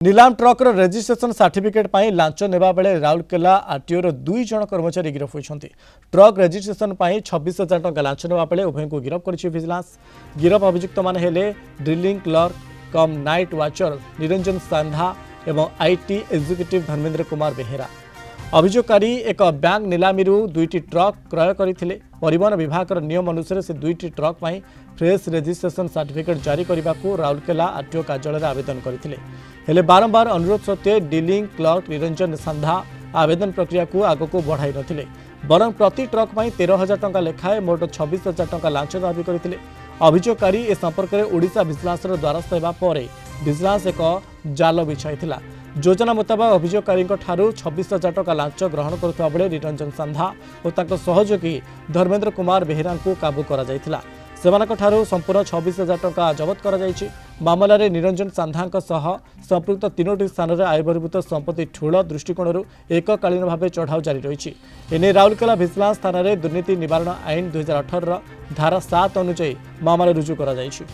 नीलाम truck registration certificate पर launch नेबा बेले राउरकेला आरटीओ दुई जन कर्मचारी गिरफ होती। ट्रक रेजिस्ट्रेशन पर 26,000 टंका लांच नेबा बेले उभय को गिरफ कर विजिलेंस। गिरफ अभियुक्त माने हेले drilling clerk cum night watcher Niranjan Sandha एवं आईटी एग्जीक्यूटिव धर्मेंद्र कुमार बेहेरा। अभियोगकारी एक बैंक नीलामी दुईटी ट्रक क्रय करते। परिवहन विभाग नियम अनुसार से दुईटी ट्रक पर फ्रेश रेजिस्ट्रेशन सर्टिफिकेट जारी करने को राउरकेला आरटीओ कार्यालय आवेदन करते। हेले बारंबार अनुरोध सत्वे डीलिंग क्लर्क निरंजन सांधा आवेदन प्रक्रिया को आगक बढ़ाई नथिले। बरं प्रति ट्रक पर 13,000 टंका लेखाएं मोट 26,000 टंका लांच दाबी करते। अभियोगकारी ए संपर्क में ओडिशा विजिलेंस द्वारस्थ होगा पर विजिलेंस एक जाल बिछाई। योजना मुताबक अभियोगकारी 26,000 टंका लांच ग्रहण करुवा बेले निरंजन सांधा और सहयोगी धर्मेंद्र कुमार बेहेरा को काबू करा जायथिला। सेमानकठारु संपूर्ण 26,000 टंका जबत करा जायछि। मामलें निरंजन सांधांक सह संपृक्त 3टी स्थान में आय बहिर्भूत संपत्ति ठूल दृष्टिकोण एककालीन भाव चढ़ाऊ जारी रही। एने राउरकेला भिजिलेंस थाना दुर्नीति निवारण आईन 2018 धारा 7 अनुଯାयी मामला रुजु करा जायछि।